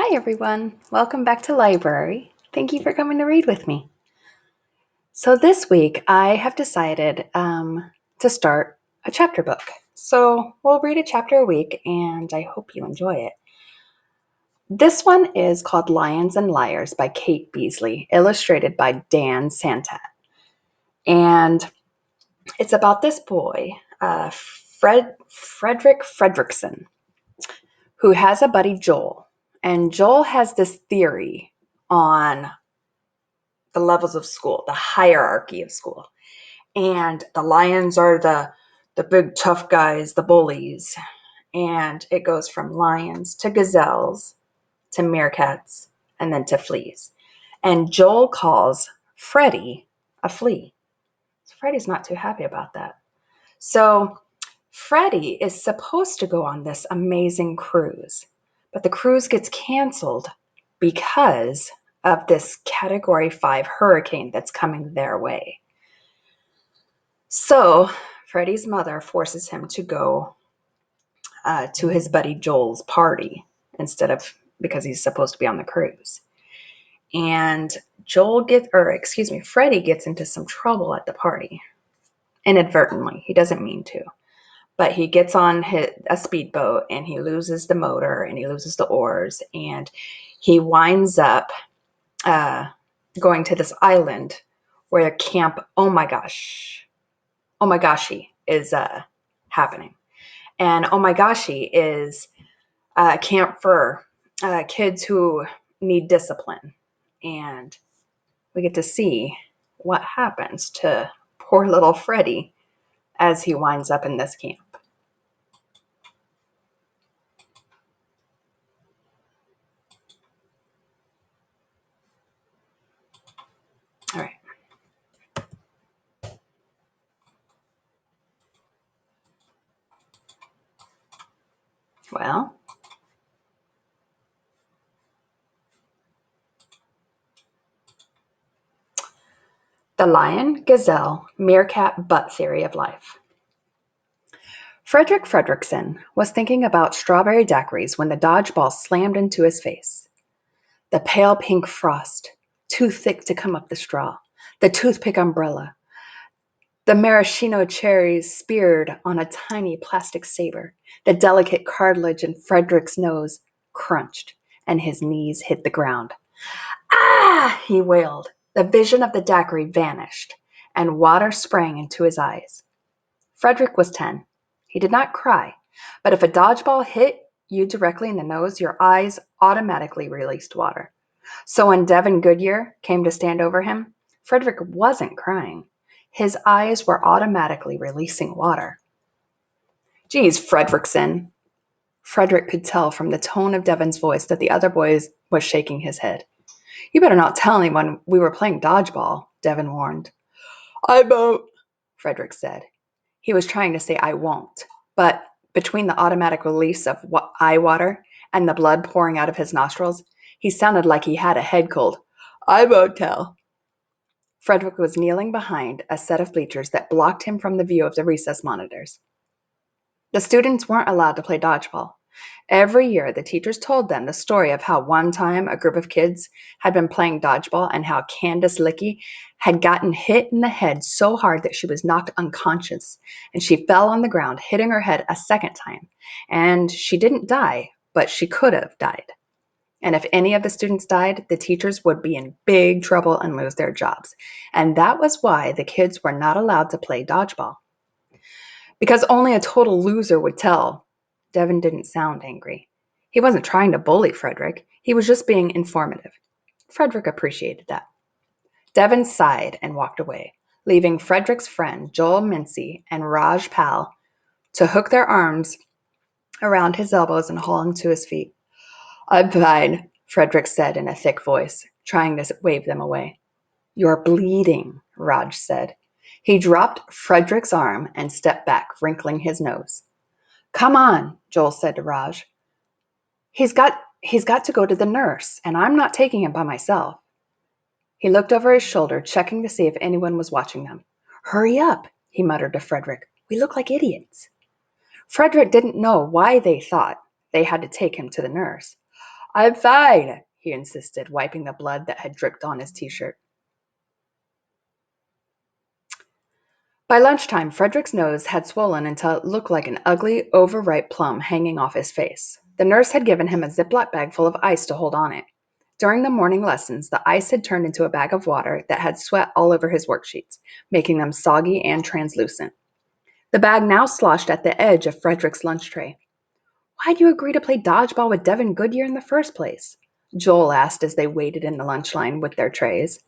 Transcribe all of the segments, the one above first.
Hi everyone, welcome back to library. Thank you for coming to read with me. So this week I have decided to start a chapter book. So we'll read a chapter a week and I hope you enjoy it. This one is called Lions and Liars by Kate Beasley, illustrated by Dan Santat. And it's about this boy, Frederick Fredrickson, who has a buddy Joel. And Joel has this theory on the levels of school, the hierarchy of school. And the lions are the big tough guys, the bullies. And it goes from lions to gazelles to meerkats and then to fleas. And Joel calls Freddie a flea. So Freddie's not too happy about that. So Freddie is supposed to go on this amazing cruise, but the cruise gets canceled because of this Category 5 hurricane that's coming their way. So Freddie's mother forces him to go to his buddy Joel's party instead of because he's supposed to be on the cruise. And Freddie gets into some trouble at the party inadvertently. He doesn't mean to. But he gets on a speedboat and he loses the motor and he loses the oars and he winds up going to this island where Camp Oh My Goshi is happening. And Oh My Goshi is a camp for kids who need discipline. And we get to see what happens to poor little Freddie as he winds up in this camp. All right. Well, the lion, gazelle, meerkat butt theory of life. Frederick Fredrickson was thinking about strawberry daiquiris when the dodgeball slammed into his face. The pale pink frost, too thick to come up the straw, the toothpick umbrella, the maraschino cherries speared on a tiny plastic saber, the delicate cartilage in Frederick's nose crunched, and his knees hit the ground. Ah! He wailed. The vision of the daiquiri vanished, and water sprang into his eyes. Frederick was 10. He did not cry, but if a dodgeball hit you directly in the nose, your eyes automatically released water. So when Devin Goodyear came to stand over him, Frederick wasn't crying. His eyes were automatically releasing water. Geez, Fredrickson. Frederick could tell from the tone of Devin's voice that the other boy was shaking his head. You better not tell anyone we were playing dodgeball, Devin warned. I won't, Frederick said. He was trying to say I won't, but between the automatic release of eye water and the blood pouring out of his nostrils, he sounded like he had a head cold. I won't tell. Frederick was kneeling behind a set of bleachers that blocked him from the view of the recess monitors. The students weren't allowed to play dodgeball. Every year, the teachers told them the story of how one time a group of kids had been playing dodgeball and how Candace Licky had gotten hit in the head so hard that she was knocked unconscious and she fell on the ground, hitting her head a second time. And she didn't die, but she could have died. And if any of the students died, the teachers would be in big trouble and lose their jobs. And that was why the kids were not allowed to play dodgeball. Because only a total loser would tell. Devin didn't sound angry. He wasn't trying to bully Frederick. He was just being informative. Frederick appreciated that. Devin sighed and walked away, leaving Frederick's friend Joel Mincy and Raj Pal to hook their arms around his elbows and haul him to his feet. I'm fine, Frederick said in a thick voice, trying to wave them away. You're bleeding, Raj said. He dropped Frederick's arm and stepped back, wrinkling his nose. Come on, Joel said to Raj. He's got to go to the nurse, and I'm not taking him by myself. He looked over his shoulder, checking to see if anyone was watching them. Hurry up, he muttered to Frederick. We look like idiots. Frederick didn't know why they thought they had to take him to the nurse. I'm fine, he insisted, wiping the blood that had dripped on his t-shirt. By lunchtime, Frederick's nose had swollen until it looked like an ugly, overripe plum hanging off his face. The nurse had given him a Ziploc bag full of ice to hold on it. During the morning lessons, the ice had turned into a bag of water that had sweat all over his worksheets, making them soggy and translucent. The bag now sloshed at the edge of Frederick's lunch tray. "Why'd you agree to play dodgeball with Devin Goodyear in the first place?" Joel asked as they waited in the lunch line with their trays.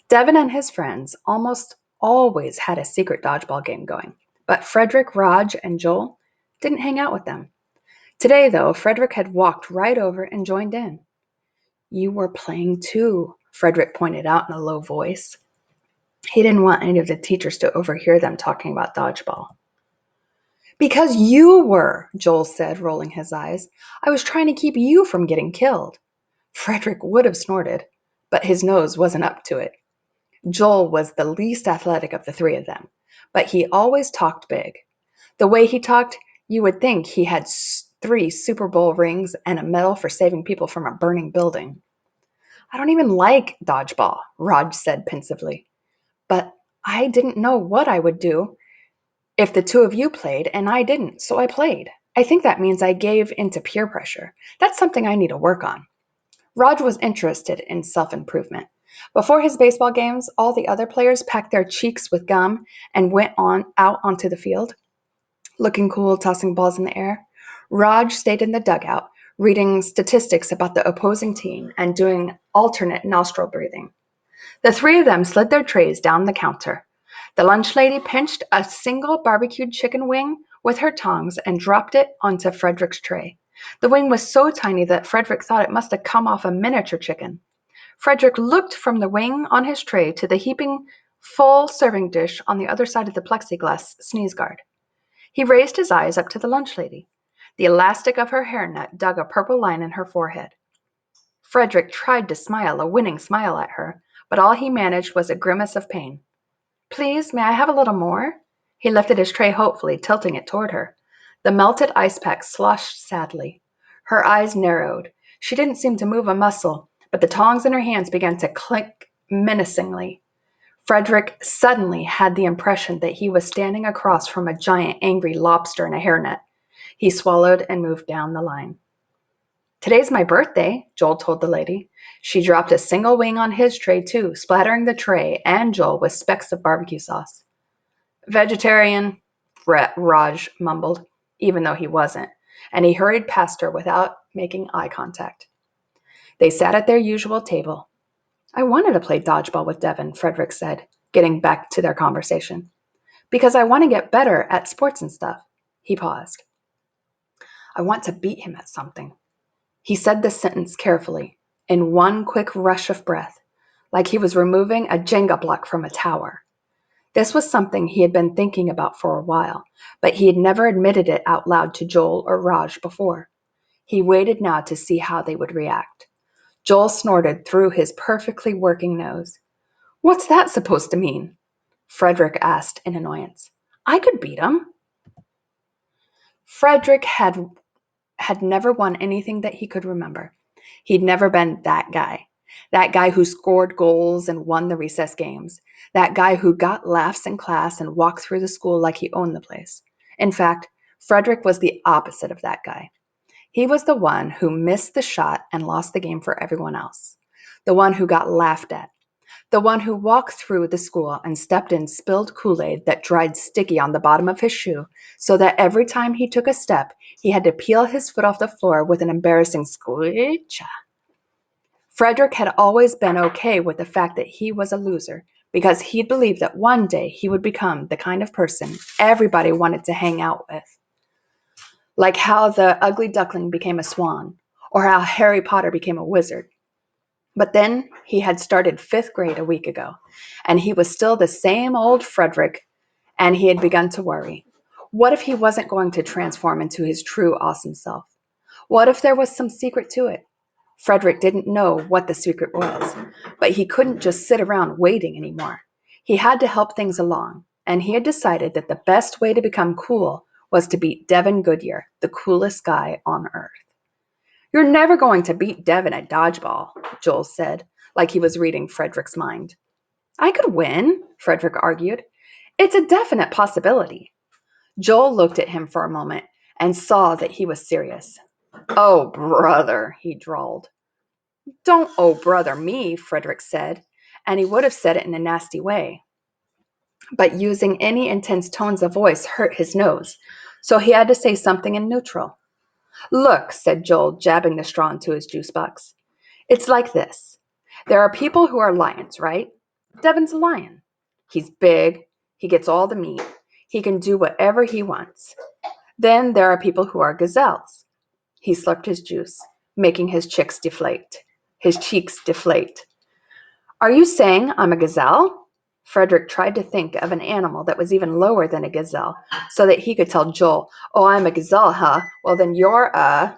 Devin and his friends almost always had a secret dodgeball game going, but Frederick, Raj, and Joel didn't hang out with them. Today, though, Frederick had walked right over and joined in. "You were playing too," Frederick pointed out in a low voice. He didn't want any of the teachers to overhear them talking about dodgeball. "Because you were," Joel said, rolling his eyes. "I was trying to keep you from getting killed." Frederick would have snorted, but his nose wasn't up to it. Joel was the least athletic of the three of them, but he always talked big. The way he talked, you would think he had 3 Super Bowl rings and a medal for saving people from a burning building. "I don't even like dodgeball," Raj said pensively. "But I didn't know what I would do if the two of you played and I didn't, so I played. I think that means I gave into peer pressure. That's something I need to work on." Raj was interested in self-improvement. Before his baseball games, all the other players packed their cheeks with gum and went out onto the field, looking cool, tossing balls in the air. Raj stayed in the dugout, reading statistics about the opposing team and doing alternate nostril breathing. The three of them slid their trays down the counter. The lunch lady pinched a single barbecued chicken wing with her tongs and dropped it onto Frederick's tray. The wing was so tiny that Frederick thought it must have come off a miniature chicken. Frederick looked from the wing on his tray to the heaping full serving dish on the other side of the plexiglass sneeze guard. He raised his eyes up to the lunch lady. The elastic of her hairnet dug a purple line in her forehead. Frederick tried to smile a winning smile at her, but all he managed was a grimace of pain. "Please, may I have a little more?" He lifted his tray hopefully, tilting it toward her. The melted ice pack sloshed sadly. Her eyes narrowed. She didn't seem to move a muscle, but the tongs in her hands began to clink menacingly. Frederick suddenly had the impression that he was standing across from a giant angry lobster in a hairnet. He swallowed and moved down the line. "Today's my birthday," Joel told the lady. She dropped a single wing on his tray too, splattering the tray and Joel with specks of barbecue sauce. "Vegetarian," Raj mumbled, even though he wasn't, and he hurried past her without making eye contact. They sat at their usual table. "I wanted to play dodgeball with Devin," Frederick said, getting back to their conversation. "Because I want to get better at sports and stuff." He paused. "I want to beat him at something." He said this sentence carefully, in one quick rush of breath, like he was removing a Jenga block from a tower. This was something he had been thinking about for a while, but he had never admitted it out loud to Joel or Raj before. He waited now to see how they would react. Joel snorted through his perfectly working nose. "What's that supposed to mean?" Frederick asked in annoyance. "I could beat him." Frederick had never won anything that he could remember. He'd never been that guy who scored goals and won the recess games, that guy who got laughs in class and walked through the school like he owned the place. In fact, Frederick was the opposite of that guy. He was the one who missed the shot and lost the game for everyone else, the one who got laughed at, the one who walked through the school and stepped in spilled Kool-Aid that dried sticky on the bottom of his shoe, so that every time he took a step, he had to peel his foot off the floor with an embarrassing squeech. Frederick had always been okay with the fact that he was a loser, because he believed that one day he would become the kind of person everybody wanted to hang out with. Like how the ugly duckling became a swan, or how Harry Potter became a wizard. But then he had started 5th grade a week ago, and he was still the same old Frederick, and he had begun to worry. What if he wasn't going to transform into his true awesome self? What if there was some secret to it? Frederick didn't know what the secret was, but he couldn't just sit around waiting anymore. He had to help things along, and he had decided that the best way to become cool was to beat Devin Goodyear, the coolest guy on earth. You're never going to beat Devin at dodgeball, Joel said, like he was reading Frederick's mind. I could win, Frederick argued. It's a definite possibility. Joel looked at him for a moment and saw that he was serious. Oh, brother, he drawled. Don't oh, brother me, Frederick said, and he would have said it in a nasty way. But using any intense tones of voice hurt his nose, so he had to say something in neutral. Look, said Joel, jabbing the straw into his juice box. It's like this. There are people who are lions, right? Devin's a lion. He's big. He gets all the meat. He can do whatever he wants. Then there are people who are gazelles. He slurped his juice, making his cheeks deflate. Are you saying I'm a gazelle? Frederick tried to think of an animal that was even lower than a gazelle, so that he could tell Joel, oh, I'm a gazelle, huh? Well, then you're a...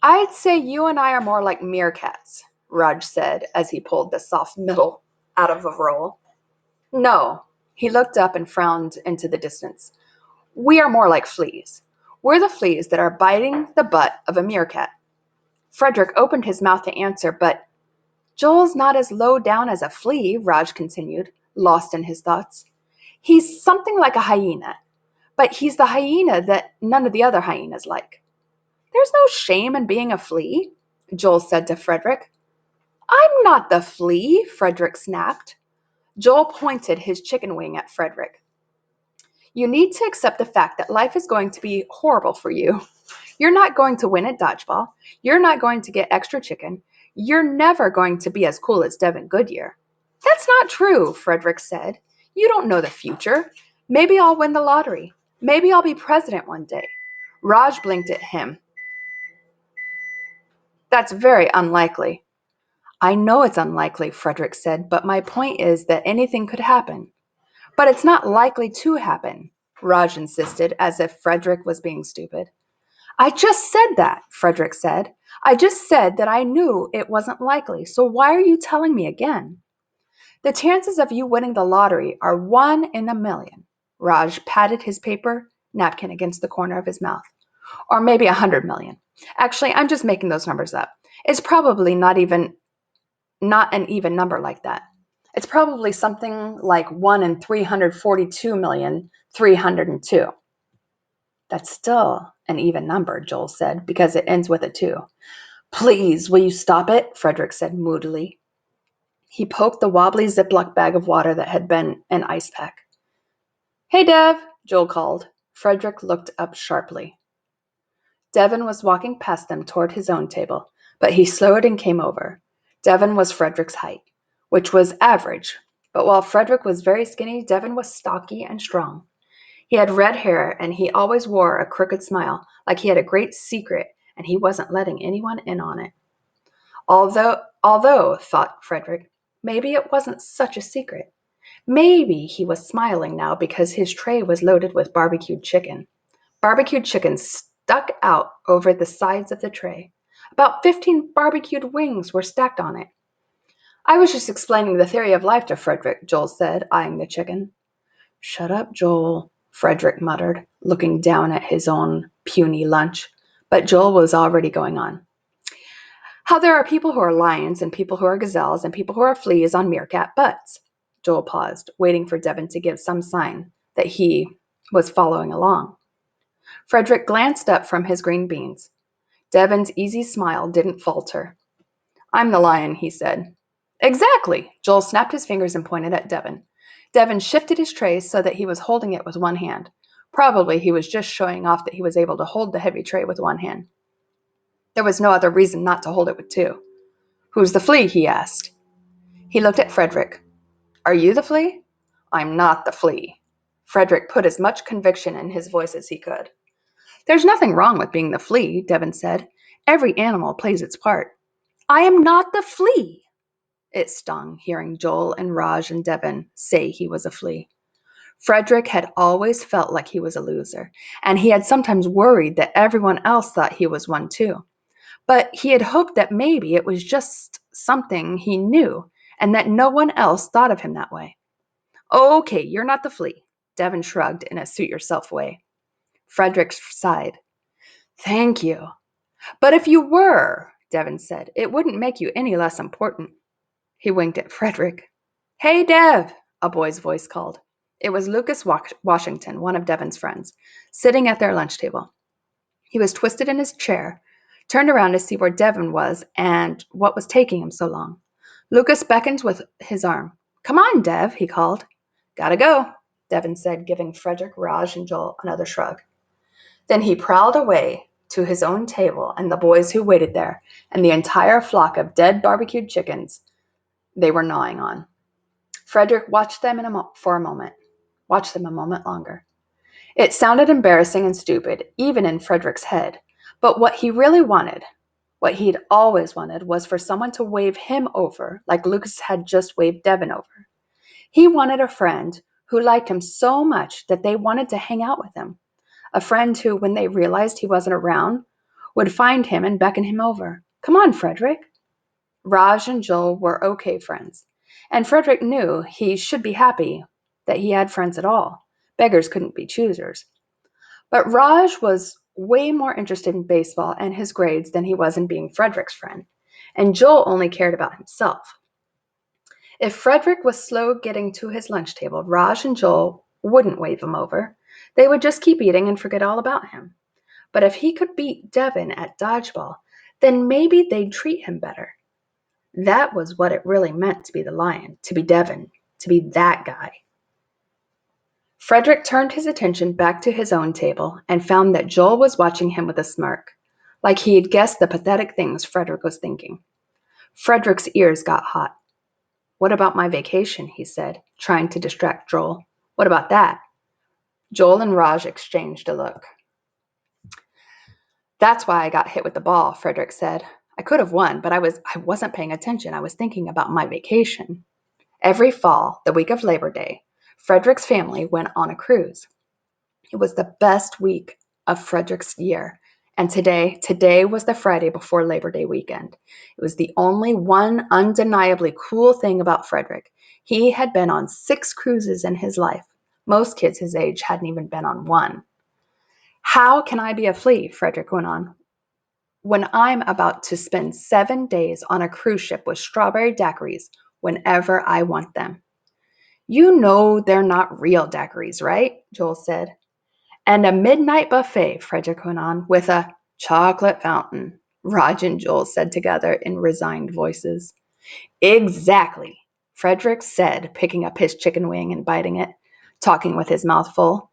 I'd say you and I are more like meerkats, Raj said as he pulled the soft middle out of a roll. No, he looked up and frowned into the distance. We are more like fleas. We're the fleas that are biting the butt of a meerkat. Frederick opened his mouth to answer, but Joel's not as low down as a flea, Raj continued, lost in his thoughts. He's something like a hyena, but he's the hyena that none of the other hyenas like. There's no shame in being a flea, Joel said to Frederick. I'm not the flea, Frederick snapped. Joel pointed his chicken wing at Frederick. You need to accept the fact that life is going to be horrible for you. You're not going to win at dodgeball. You're not going to get extra chicken. You're never going to be as cool as Devin Goodyear. That's not true, Frederick said. You don't know the future. Maybe I'll win the lottery. Maybe I'll be president one day. Raj blinked at him. That's very unlikely. I know it's unlikely, Frederick said, but my point is that anything could happen. But it's not likely to happen, Raj insisted, as if Frederick was being stupid. I just said that, Frederick said. I just said that I knew it wasn't likely, so why are you telling me again? The chances of you winning the lottery are 1 in a million. Raj patted his paper napkin against the corner of his mouth. Or maybe 100 million. Actually, I'm just making those numbers up. It's probably not an even number like that. It's probably something like 1 in 342,302. That's still an even number, Joel said, because it ends with a 2. Please, will you stop it? Frederick said moodily. He poked the wobbly Ziploc bag of water that had been an ice pack. Hey, Dev, Joel called. Frederick looked up sharply. Devin was walking past them toward his own table, but he slowed and came over. Devin was Frederick's height, which was average, but while Frederick was very skinny, Devin was stocky and strong. He had red hair, and he always wore a crooked smile, like he had a great secret, and he wasn't letting anyone in on it. Although, thought Frederick, maybe it wasn't such a secret. Maybe he was smiling now because his tray was loaded with barbecued chicken. Barbecued chicken stuck out over the sides of the tray. About 15 barbecued wings were stacked on it. I was just explaining the theory of life to Frederick, Joel said, eyeing the chicken. Shut up, Joel, Frederick muttered, looking down at his own puny lunch. But Joel was already going on. How there are people who are lions and people who are gazelles and people who are fleas on meerkat butts. Joel paused, waiting for Devin to give some sign that he was following along. Frederick glanced up from his green beans. Devin's easy smile didn't falter. I'm the lion, he said. Exactly! Joel snapped his fingers and pointed at Devin. Devin shifted his tray so that he was holding it with one hand. Probably he was just showing off that he was able to hold the heavy tray with one hand. There was no other reason not to hold it with two. Who's the flea? He asked. He looked at Frederick. Are you the flea? I'm not the flea. Frederick put as much conviction in his voice as he could. There's nothing wrong with being the flea, Devin said. Every animal plays its part. I am not the flea. It stung, hearing Joel and Raj and Devin say he was a flea. Frederick had always felt like he was a loser, and he had sometimes worried that everyone else thought he was one too. But he had hoped that maybe it was just something he knew, and that no one else thought of him that way. Okay, you're not the flea, Devin shrugged in a suit-yourself way. Frederick sighed. Thank you. But if you were, Devin said, it wouldn't make you any less important. He winked at Frederick. Hey, Dev, a boy's voice called. It was Lucas Washington, one of Devin's friends, sitting at their lunch table. He was twisted in his chair, turned around to see where Devin was and what was taking him so long. Lucas beckoned with his arm. Come on, Dev, he called. Gotta go, Devin said, giving Frederick, Raj, and Joel another shrug. Then he prowled away to his own table and the boys who waited there, and the entire flock of dead barbecued chickens they were gnawing on. Frederick watched them for a moment, watched them a moment longer. It sounded embarrassing and stupid, even in Frederick's head, but what he really wanted, what he'd always wanted, was for someone to wave him over like Lucas had just waved Devin over. He wanted a friend who liked him so much that they wanted to hang out with him. A friend who, when they realized he wasn't around, would find him and beckon him over. Come on, Frederick. Raj and Joel were okay friends, and Frederick knew he should be happy that he had friends at all. Beggars couldn't be choosers. But Raj was way more interested in baseball and his grades than he was in being Frederick's friend, and Joel only cared about himself. If Frederick was slow getting to his lunch table, Raj and Joel wouldn't wave him over. They would just keep eating and forget all about him. But if he could beat Devin at dodgeball, then maybe they'd treat him better. That was what it really meant to be the Lion, to be Devin, to be that guy. Frederick turned his attention back to his own table and found that Joel was watching him with a smirk, like he had guessed the pathetic things Frederick was thinking. Frederick's ears got hot. What about my vacation? He said, trying to distract Joel. What about that? Joel and Raj exchanged a look. That's why I got hit with the ball, Frederick said. I could have won, but I wasn't paying attention. I was thinking about my vacation. Every fall, the week of Labor Day, Frederick's family went on a cruise. It was the best week of Frederick's year. And today was the Friday before Labor Day weekend. It was the only one undeniably cool thing about Frederick. He had been on 6 cruises in his life. Most kids his age hadn't even been on one. How can I be a flea, Frederick went on, when I'm about to spend 7 days on a cruise ship with strawberry daiquiris whenever I want them? You know they're not real daiquiris, right? Joel said. And a midnight buffet, Frederick went on, with a chocolate fountain, Raj and Joel said together in resigned voices. Exactly, Frederick said, picking up his chicken wing and biting it, talking with his mouth full.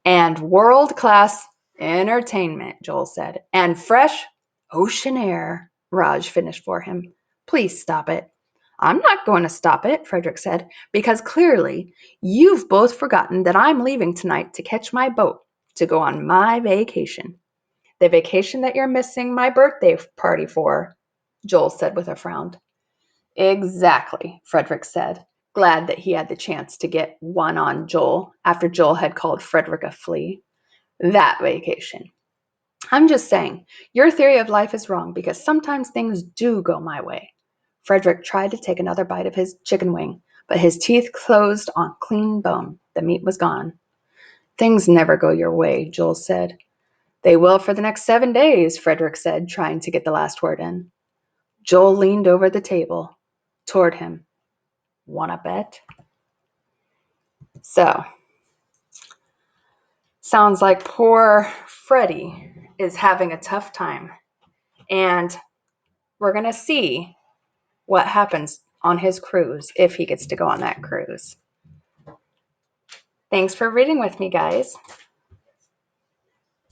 And world-class entertainment, Joel said. And fresh ocean air, Raj finished for him. Please stop it. I'm not going to stop it, Frederick said, because clearly you've both forgotten that I'm leaving tonight to catch my boat to go on my vacation. The vacation that you're missing my birthday party for, Joel said with a frown. Exactly, Frederick said, glad that he had the chance to get one on Joel after Joel had called Frederick a flea. That vacation. I'm just saying, your theory of life is wrong because sometimes things do go my way. Frederick tried to take another bite of his chicken wing, but his teeth closed on clean bone. The meat was gone. Things never go your way, Joel said. They will for the next 7 days, Frederick said, trying to get the last word in. Joel leaned over the table toward him. Wanna bet? So, sounds like poor Freddie is having a tough time. And we're going to see what happens on his cruise if he gets to go on that cruise. Thanks for reading with me, guys.